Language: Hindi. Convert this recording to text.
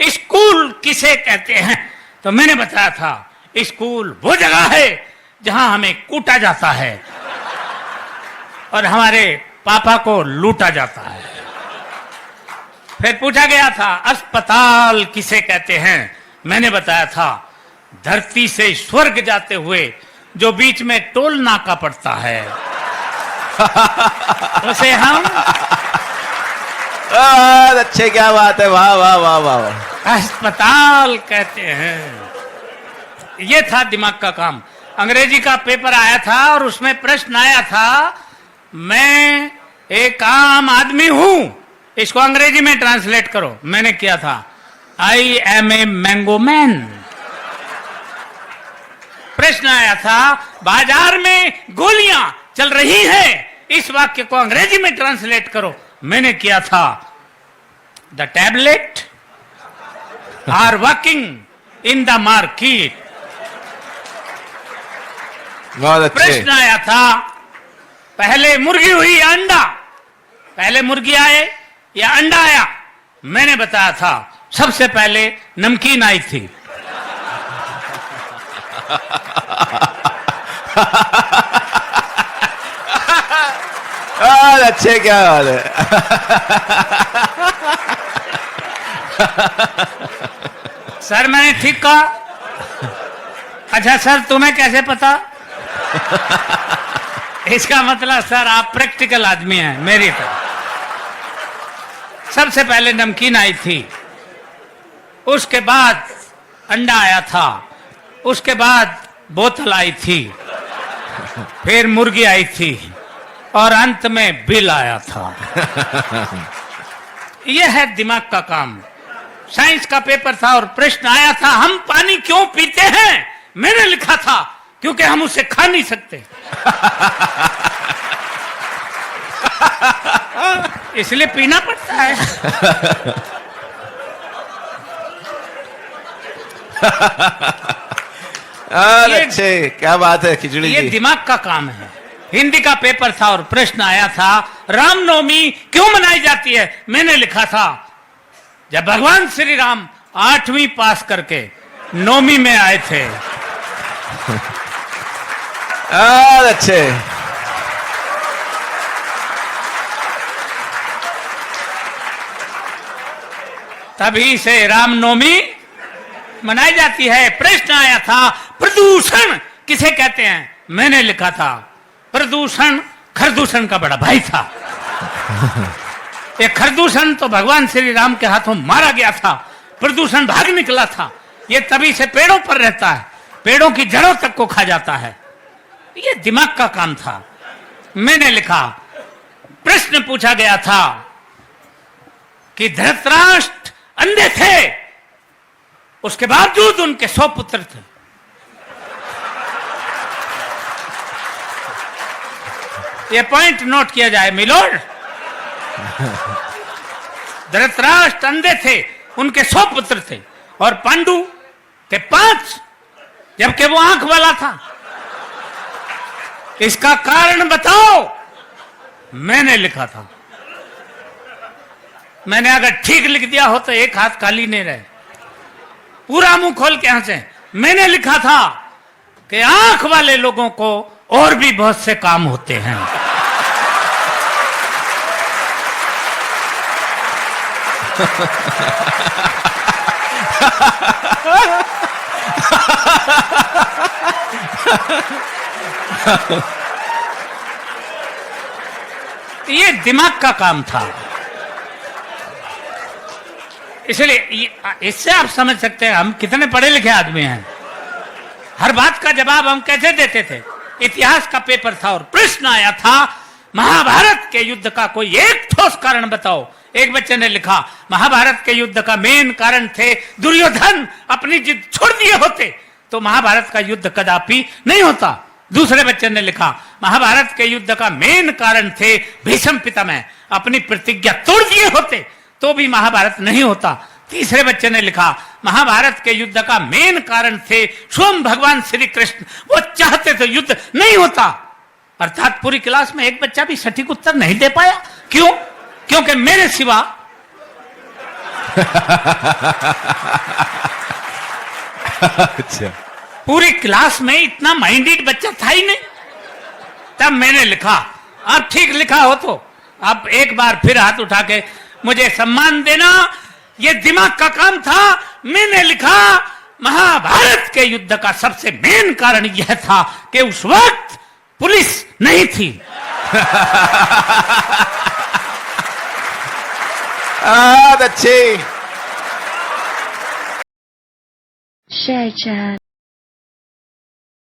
स्कूल किसे कहते हैं, तो मैंने बताया था स्कूल वो जगह है जहां हमें कूटा जाता है और हमारे पापा को लूटा जाता है। फिर पूछा गया था अस्पताल किसे कहते हैं, मैंने बताया था धरती से स्वर्ग जाते हुए जो बीच में टोल नाका पड़ता है उसे हम अच्छे, क्या बात है, वाह वाह वाह वाह, अस्पताल कहते हैं। ये था दिमाग का काम। अंग्रेजी का पेपर आया था और उसमें प्रश्न आया था मैं एक आम आदमी हूं, इसको अंग्रेजी में ट्रांसलेट करो। मैंने किया था I am a mango man. प्रश्न आया था बाजार में गोलियां चल रही हैं, इस वाक्य को अंग्रेजी में ट्रांसलेट करो। मैंने किया था the tablet are working in the market. बहुत अच्छे। प्रश्न आया था पहले मुर्गी हुई या अंडा, पहले मुर्गी आए या अंडा आया। मैंने बताया था सबसे पहले नमकीन आई थी। अच्छे, क्या बात है। सर मैंने ठीक कहा? अच्छा सर तुम्हें कैसे पता? इसका मतलब सर आप प्रैक्टिकल आदमी हैं मेरी तरह। सबसे पहले नमकीन आई थी, उसके बाद अंडा आया था, उसके बाद बोतल आई थी, फिर मुर्गी आई थी और अंत में बिल आया था। यह है दिमाग का काम। साइंस का पेपर था और प्रश्न आया था हम पानी क्यों पीते हैं। मैंने लिखा था क्योंकि हम उसे खा नहीं सकते इसलिए पीना पड़ता है। अच्छे, क्या बात है खिचड़ी ये जी। दिमाग का काम है। हिंदी का पेपर था और प्रश्न आया था रामनवमी क्यों मनाई जाती है। मैंने लिखा था जब भगवान श्री राम 8वीं पास करके 9वीं में आए थे। अच्छे, तभी से रामनवमी मनाई जाती है। प्रश्न आया था प्रदूषण किसे कहते हैं। मैंने लिखा था प्रदूषण खरदूषण का बड़ा भाई था। ये खरदूषण तो भगवान श्री राम के हाथों मारा गया था, प्रदूषण भाग निकला था। ये तभी से पेड़ों पर रहता है, पेड़ों की जड़ों तक को खा जाता है। ये दिमाग का काम था। मैंने लिखा प्रश्न पूछा गया था कि धृतराष्ट्र अंधे थे, उसके बावजूद उनके 100 पुत्र थे। ये पॉइंट नोट किया जाए मिलोड। धृतराष्ट्र अंधे थे, उनके 100 पुत्र थे और पांडु के 5, जबकि वो आंख वाला था। इसका कारण बताओ। मैंने लिखा था, मैंने अगर ठीक लिख दिया हो तो एक हाथ खाली नहीं रहे, पूरा मुंह खोल के हंसे। मैंने लिखा था कि आंख वाले लोगों को और भी बहुत से काम होते हैं। ये दिमाग का काम था। इसलिए इससे आप समझ सकते हैं हम कितने पढ़े लिखे आदमी हैं। हर बात का जवाब हम कैसे देते थे। इतिहास का पेपर था और प्रश्न आया था महाभारत के युद्ध का कोई एक ठोस कारण बताओ। एक बच्चे ने लिखा महाभारत के युद्ध का मेन कारण थे दुर्योधन अपनी जिद छोड़ दिए होते तो महाभारत का युद्ध कदापि नहीं होता। दूसरे बच्चे ने लिखा महाभारत के युद्ध का मेन कारण थे भीष्म पितामह अपनी प्रतिज्ञा तोड़ दिए होते तो भी महाभारत नहीं होता। तीसरे बच्चे ने लिखा महाभारत के युद्ध का मेन कारण थे स्वयं भगवान श्री कृष्ण, वो चाहते तो युद्ध नहीं होता। अर्थात पूरी क्लास में एक बच्चा भी सटीक उत्तर नहीं दे पाया। क्यों? क्योंकि मेरे सिवा अच्छा, पूरी क्लास में इतना माइंडेड बच्चा था ही नहीं। तब मैंने लिखा, अब ठीक लिखा हो तो अब एक बार फिर हाथ उठा के मुझे सम्मान देना, ये दिमाग का काम था। मैंने लिखा, महाभारत के युद्ध का सबसे मेन कारण यह था कि उस वक्त पुलिस नहीं थी। बहुत अच्छे। Share chat.